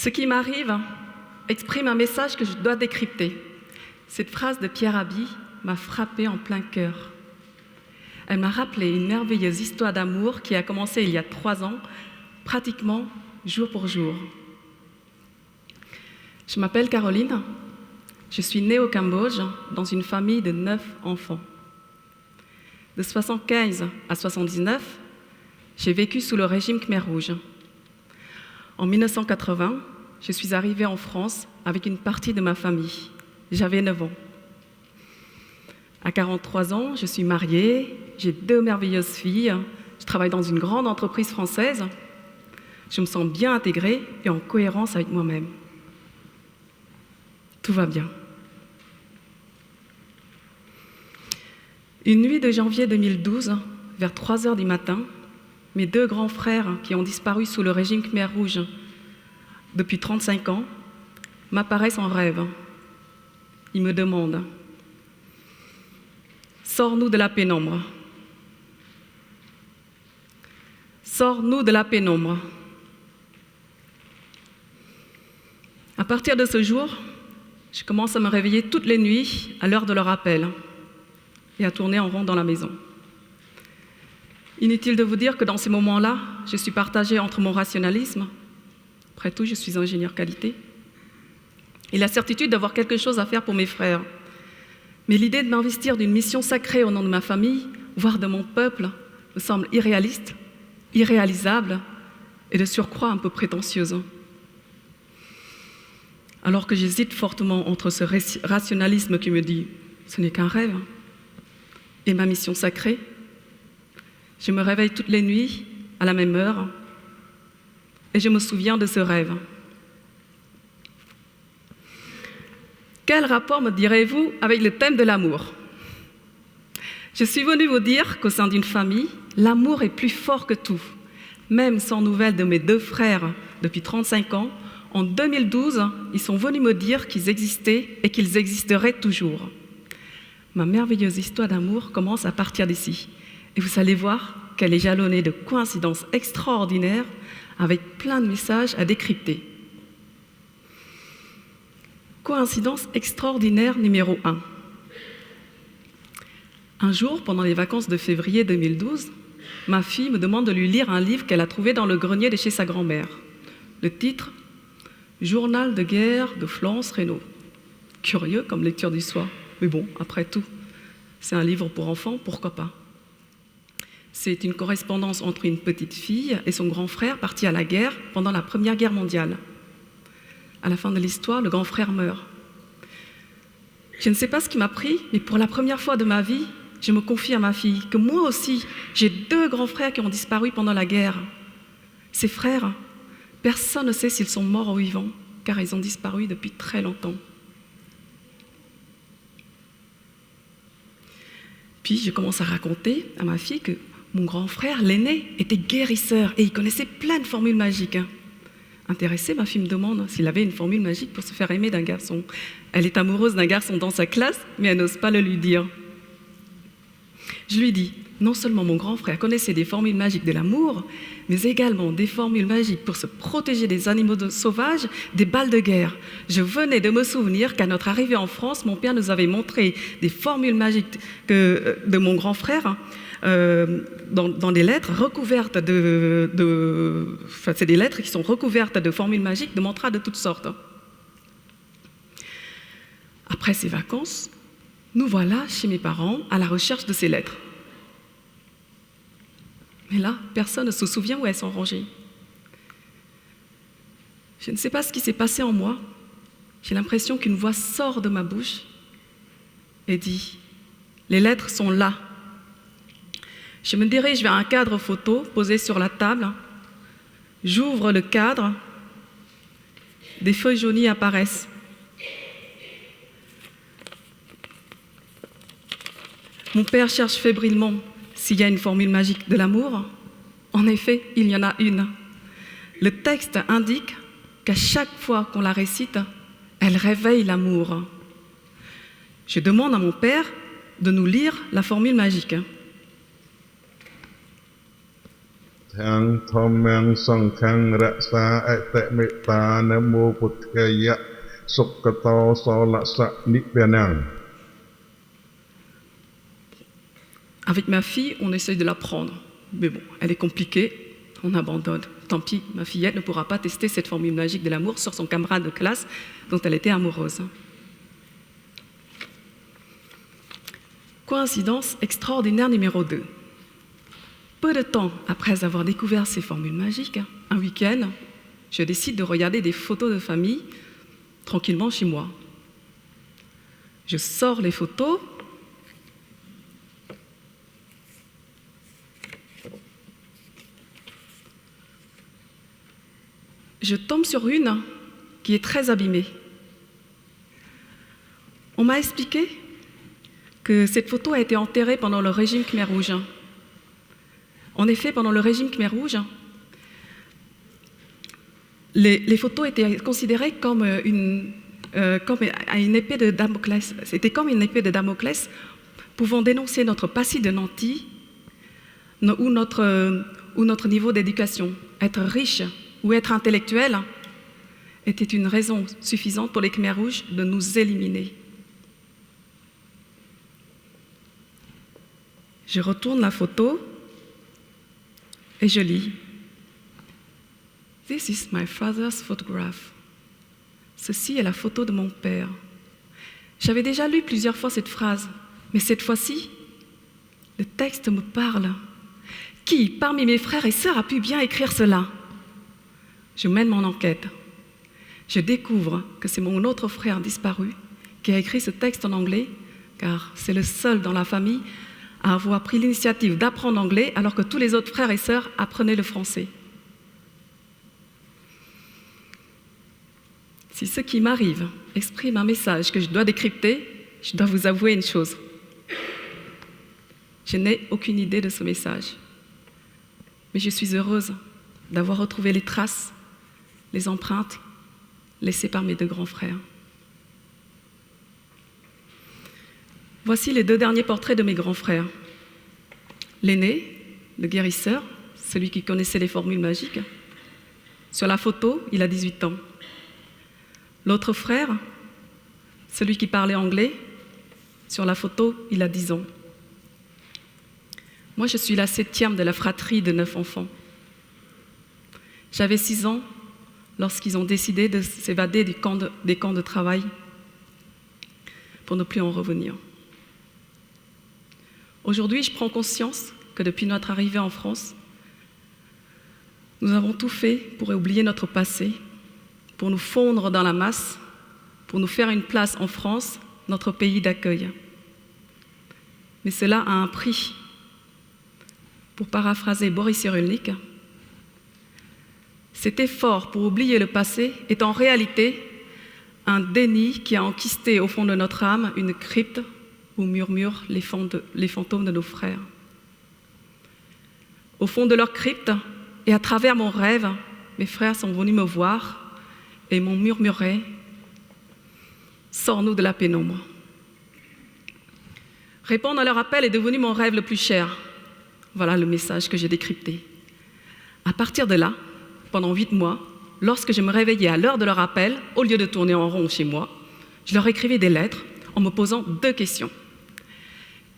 Ce qui m'arrive exprime un message que je dois décrypter. Cette phrase de Pierre Rabhi m'a frappée en plein cœur. Elle m'a rappelé une merveilleuse histoire d'amour qui a commencé il y a 3 ans, pratiquement jour pour jour. Je m'appelle Caroline, je suis née au Cambodge dans une famille de 9 enfants. De 1975 à 1979, j'ai vécu sous le régime Khmer Rouge. En 1980, je suis arrivée en France avec une partie de ma famille. J'avais 9 ans. À 43 ans, je suis mariée, j'ai 2 merveilleuses filles, je travaille dans une grande entreprise française. Je me sens bien intégrée et en cohérence avec moi-même. Tout va bien. Une nuit de janvier 2012, vers 3 heures du matin, mes 2 grands frères qui ont disparu sous le régime Khmer Rouge depuis 35 ans m'apparaissent en rêve. Ils me demandent « Sors-nous de la pénombre. Sors-nous de la pénombre. » À partir de ce jour, je commence à me réveiller toutes les nuits à l'heure de leur appel et à tourner en rond dans la maison. Inutile de vous dire que dans ces moments-là, je suis partagée entre mon rationalisme, après tout, je suis ingénieur qualité, et la certitude d'avoir quelque chose à faire pour mes frères. Mais l'idée de m'investir d'une mission sacrée au nom de ma famille, voire de mon peuple, me semble irréaliste, irréalisable et de surcroît un peu prétentieuse. Alors que j'hésite fortement entre ce rationalisme qui me dit « ce n'est qu'un rêve » et ma mission sacrée, je me réveille toutes les nuits à la même heure et je me souviens de ce rêve. Quel rapport, me direz-vous, avec le thème de l'amour? Je suis venue vous dire qu'au sein d'une famille, l'amour est plus fort que tout. Même sans nouvelles de mes 2 frères depuis 35 ans, en 2012, ils sont venus me dire qu'ils existaient et qu'ils existeraient toujours. Ma merveilleuse histoire d'amour commence à partir d'ici. Et vous allez voir qu'elle est jalonnée de coïncidences extraordinaires avec plein de messages à décrypter. Coïncidence extraordinaire numéro 1. Un jour, pendant les vacances de février 2012, ma fille me demande de lui lire un livre qu'elle a trouvé dans le grenier de chez sa grand-mère. Le titre « Journal de guerre de Florence Reynaud ». Curieux comme lecture du soir, mais bon, après tout, c'est un livre pour enfants, pourquoi pas. C'est une correspondance entre une petite fille et son grand frère partis à la guerre pendant la Première Guerre mondiale. À la fin de l'histoire, le grand frère meurt. Je ne sais pas ce qui m'a pris, mais pour la première fois de ma vie, je me confie à ma fille que moi aussi, j'ai 2 grands frères qui ont disparu pendant la guerre. Ces frères, personne ne sait s'ils sont morts ou vivants, car ils ont disparu depuis très longtemps. Puis je commence à raconter à ma fille que mon grand frère, l'aîné, était guérisseur et il connaissait plein de formules magiques. Intéressée, ma fille me demande s'il avait une formule magique pour se faire aimer d'un garçon. Elle est amoureuse d'un garçon dans sa classe, mais elle n'ose pas le lui dire. Je lui dis, non seulement mon grand frère connaissait des formules magiques de l'amour, mais également des formules magiques pour se protéger des animaux sauvages, des balles de guerre. Je venais de me souvenir qu'à notre arrivée en France, mon père nous avait montré des formules magiques de mon grand frère, dans des lettres recouvertes c'est des lettres qui sont recouvertes de formules magiques, de mantras de toutes sortes. Après ces vacances, nous voilà chez mes parents à la recherche de ces lettres. Mais là, personne ne se souvient où elles sont rangées. Je ne sais pas ce qui s'est passé en moi. J'ai l'impression qu'une voix sort de ma bouche et dit « Les lettres sont là ». Je me dirige vers un cadre photo posé sur la table. J'ouvre le cadre. Des feuilles jaunies apparaissent. Mon père cherche fébrilement s'il y a une formule magique de l'amour. En effet, il y en a une. Le texte indique qu'à chaque fois qu'on la récite, elle réveille l'amour. Je demande à mon père de nous lire la formule magique. Thang Thomang Sangkhang Raksa Ate Metta Namo Puthaya Sukkato Solasa Nipyanang. Avec ma fille, on essaye de l'apprendre. Mais bon, elle est compliquée, on abandonne. Tant pis, ma fillette ne pourra pas tester cette formule magique de l'amour sur son camarade de classe dont elle était amoureuse. Coïncidence extraordinaire numéro 2. Peu de temps après avoir découvert ces formules magiques, un week-end, je décide de regarder des photos de famille tranquillement chez moi. Je sors les photos. Je tombe sur une qui est très abîmée. On m'a expliqué que cette photo a été enterrée pendant le régime Khmer Rouge. En effet, pendant le régime Khmer Rouge, les photos étaient considérées comme une épée de Damoclès. C'était comme une épée de Damoclès pouvant dénoncer notre passé de nantis ou notre niveau d'éducation. Être riche ou être intellectuel était une raison suffisante pour les Khmer Rouges de nous éliminer. Je retourne la photo et je lis. This is my father's photograph. Ceci est la photo de mon père. J'avais déjà lu plusieurs fois cette phrase, mais cette fois-ci, le texte me parle. Qui, parmi mes frères et sœurs, a pu bien écrire cela? Je mène mon enquête. Je découvre que c'est mon autre frère disparu qui a écrit ce texte en anglais, car c'est le seul dans la famille à avoir pris l'initiative d'apprendre l'anglais alors que tous les autres frères et sœurs apprenaient le français. Si ce qui m'arrive exprime un message que je dois décrypter, je dois vous avouer une chose. Je n'ai aucune idée de ce message. Mais je suis heureuse d'avoir retrouvé les traces, les empreintes laissées par mes deux grands frères. Voici les deux derniers portraits de mes grands frères. L'aîné, le guérisseur, celui qui connaissait les formules magiques. Sur la photo, il a 18 ans. L'autre frère, celui qui parlait anglais, sur la photo, il a 10 ans. Moi, je suis la 7e de la fratrie de 9 enfants. J'avais 6 ans lorsqu'ils ont décidé de s'évader des camps de travail pour ne plus en revenir. Aujourd'hui, je prends conscience que depuis notre arrivée en France, nous avons tout fait pour oublier notre passé, pour nous fondre dans la masse, pour nous faire une place en France, notre pays d'accueil. Mais cela a un prix. Pour paraphraser Boris Cyrulnik, cet effort pour oublier le passé est en réalité un déni qui a enquisté au fond de notre âme une crypte où murmurent les fantômes de nos frères. Au fond de leur crypte et à travers mon rêve, mes frères sont venus me voir et m'ont murmuré « Sors-nous de la pénombre ». Répondre à leur appel est devenu mon rêve le plus cher. Voilà le message que j'ai décrypté. À partir de là, pendant 8 mois, lorsque je me réveillais à l'heure de leur appel, au lieu de tourner en rond chez moi, je leur écrivais des lettres en me posant 2 questions.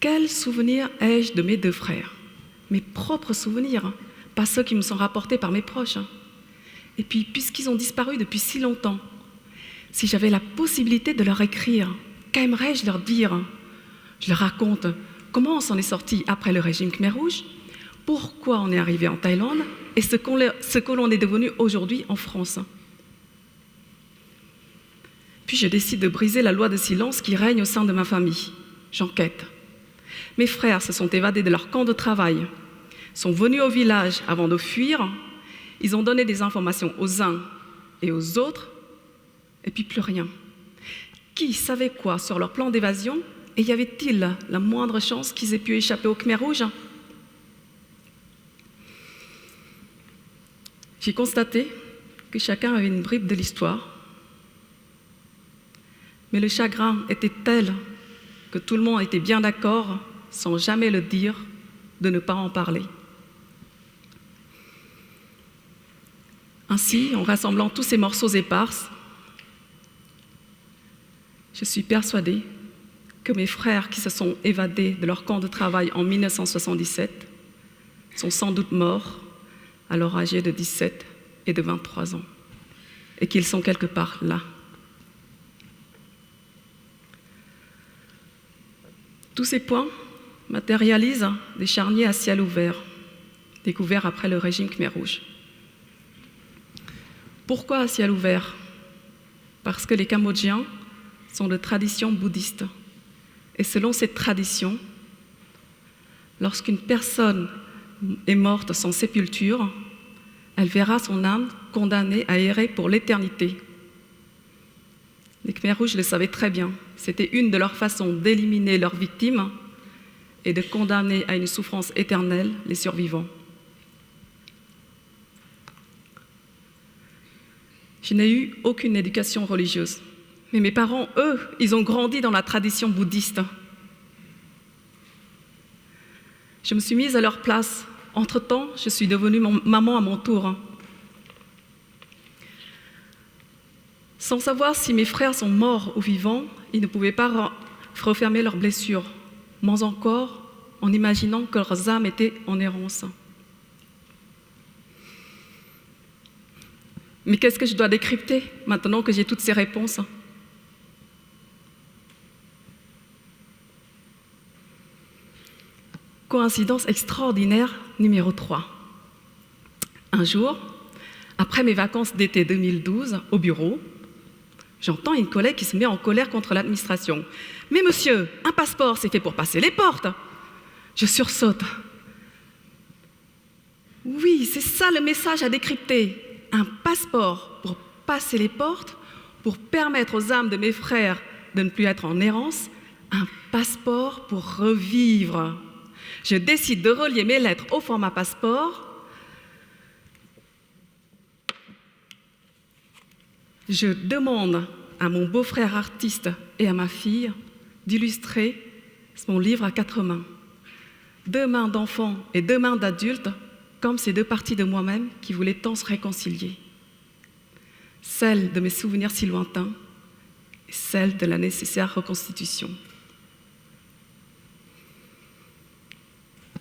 Quel souvenir ai-je de mes 2 frères? Mes propres souvenirs, pas ceux qui me sont rapportés par mes proches. Et puis, puisqu'ils ont disparu depuis si longtemps, si j'avais la possibilité de leur écrire, qu'aimerais-je leur dire? Je leur raconte comment on s'en est sorti après le régime Khmer Rouge, pourquoi on est arrivé en Thaïlande et ce que l'on est devenu aujourd'hui en France. Puis je décide de briser la loi de silence qui règne au sein de ma famille. J'enquête. Mes frères se sont évadés de leur camp de travail, sont venus au village avant de fuir, ils ont donné des informations aux uns et aux autres, et puis plus rien. Qui savait quoi sur leur plan d'évasion? Et y avait-il la moindre chance qu'ils aient pu échapper au Khmer Rouge? J'ai constaté que chacun avait une bribe de l'histoire, mais le chagrin était tel que tout le monde était bien d'accord, sans jamais le dire, de ne pas en parler. Ainsi, en rassemblant tous ces morceaux épars, je suis persuadée que mes frères qui se sont évadés de leur camp de travail en 1977 sont sans doute morts, alors âgés de 17 et de 23 ans, et qu'ils sont quelque part là. Tous ces points matérialisent des charniers à ciel ouvert, découverts après le régime Khmer Rouge. Pourquoi à ciel ouvert? Parce que les Cambodgiens sont de tradition bouddhiste. Et selon cette tradition, lorsqu'une personne est morte sans sépulture, elle verra son âme condamnée à errer pour l'éternité. Les Khmer Rouges le savaient très bien. C'était une de leurs façons d'éliminer leurs victimes et de condamner à une souffrance éternelle les survivants. Je n'ai eu aucune éducation religieuse. Mais mes parents, eux, ils ont grandi dans la tradition bouddhiste. Je me suis mise à leur place. Entre-temps, je suis devenue maman à mon tour. Sans savoir si mes frères sont morts ou vivants, ils ne pouvaient pas refermer leurs blessures, moins encore en imaginant que leurs âmes étaient en errance. Mais qu'est-ce que je dois décrypter maintenant que j'ai toutes ces réponses? Coïncidence extraordinaire numéro 3. Un jour, après mes vacances d'été 2012, au bureau, j'entends une collègue qui se met en colère contre l'administration. « Mais monsieur, un passeport, c'est fait pour passer les portes !» Je sursaute. Oui, c'est ça le message à décrypter. Un passeport pour passer les portes, pour permettre aux âmes de mes frères de ne plus être en errance, un passeport pour revivre. Je décide de relier mes lettres au format passeport. Je demande à mon beau-frère artiste et à ma fille d'illustrer mon livre à 4 mains. 2 mains d'enfants et 2 mains d'adultes, comme ces 2 parties de moi-même qui voulaient tant se réconcilier. Celle de mes souvenirs si lointains et celle de la nécessaire reconstitution.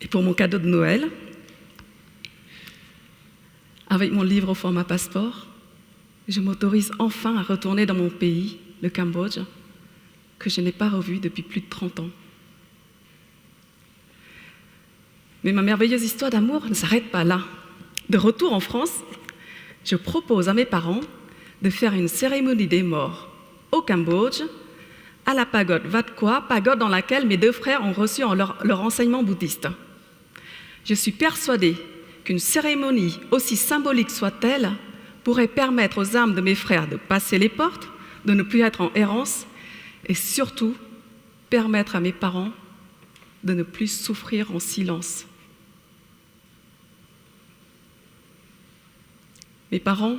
Et pour mon cadeau de Noël, avec mon livre au format passeport, je m'autorise enfin à retourner dans mon pays, le Cambodge, que je n'ai pas revu depuis plus de 30 ans. Mais ma merveilleuse histoire d'amour ne s'arrête pas là. De retour en France, je propose à mes parents de faire une cérémonie des morts au Cambodge, à la pagode Wat Qua, pagode dans laquelle mes 2 frères ont reçu leur enseignement bouddhiste. Je suis persuadée qu'une cérémonie, aussi symbolique soit-elle, pourrait permettre aux âmes de mes frères de passer les portes, de ne plus être en errance, et surtout permettre à mes parents de ne plus souffrir en silence. Mes parents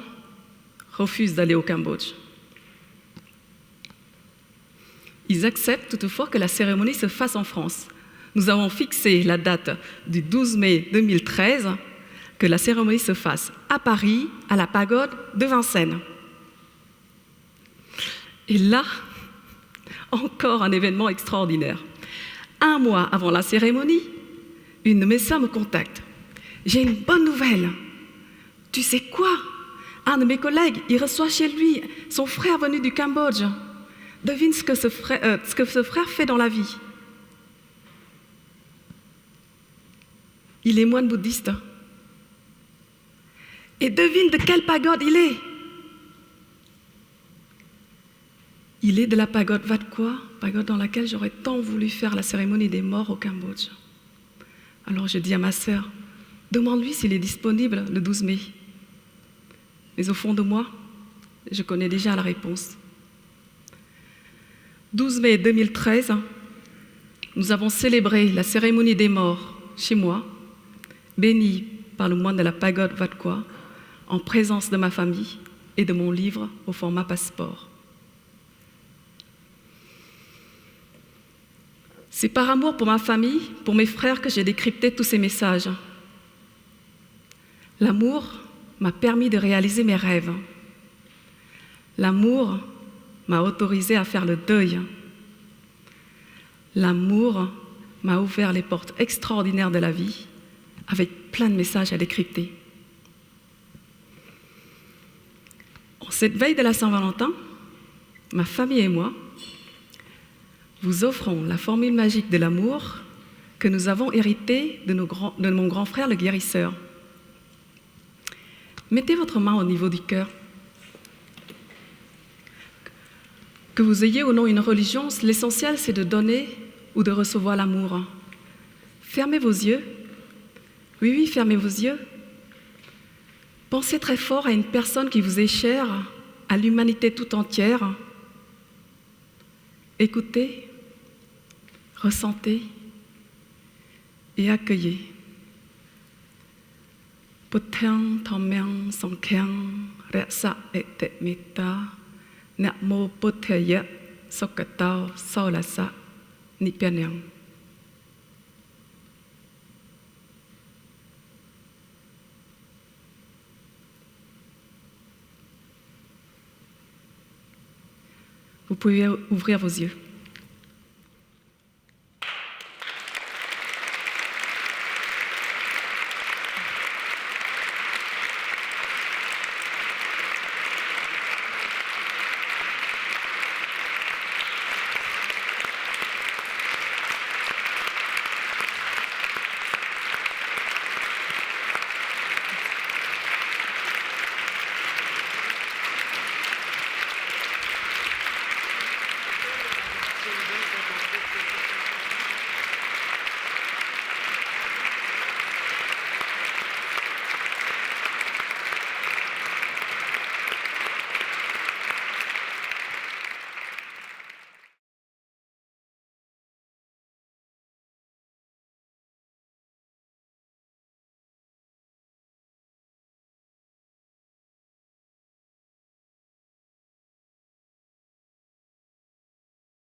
refusent d'aller au Cambodge. Ils acceptent toutefois que la cérémonie se fasse en France. Nous avons fixé la date du 12 mai 2013, que la cérémonie se fasse à Paris, à la pagode de Vincennes. Et là, encore un événement extraordinaire. 1 mois avant la cérémonie, une de mes sœurs me contacte. « J'ai une bonne nouvelle. Tu sais quoi? Un de mes collègues, il reçoit chez lui son frère venu du Cambodge. Devine ce que ce frère fait dans la vie. Il est moine bouddhiste. Et devine de quelle pagode il est. Il est de la pagode Wat Qua, pagode dans laquelle j'aurais tant voulu faire la cérémonie des morts au Cambodge. Alors je dis à ma sœur, demande-lui s'il est disponible le 12 mai. Mais au fond de moi, je connais déjà la réponse. 12 mai 2013, nous avons célébré la cérémonie des morts chez moi, bénie par le moine de la pagode Wat Qua, en présence de ma famille et de mon livre au format passeport. C'est par amour pour ma famille, pour mes frères que j'ai décrypté tous ces messages. L'amour m'a permis de réaliser mes rêves. L'amour m'a autorisé à faire le deuil. L'amour m'a ouvert les portes extraordinaires de la vie avec plein de messages à décrypter. En cette veille de la Saint-Valentin, ma famille et moi vous offrons la formule magique de l'amour que nous avons héritée de mon grand frère le guérisseur. Mettez votre main au niveau du cœur. Que vous ayez ou non une religion, l'essentiel c'est de donner ou de recevoir l'amour. Fermez vos yeux. Oui, fermez vos yeux. Pensez très fort à une personne qui vous est chère, à l'humanité tout entière. Écoutez, ressentez et accueillez. Puthang Thommeng Songkheng Raksa Ete Metta Namo Buddhaya Sokatao Saulasa Nibbyanang. Vous pouvez ouvrir vos yeux.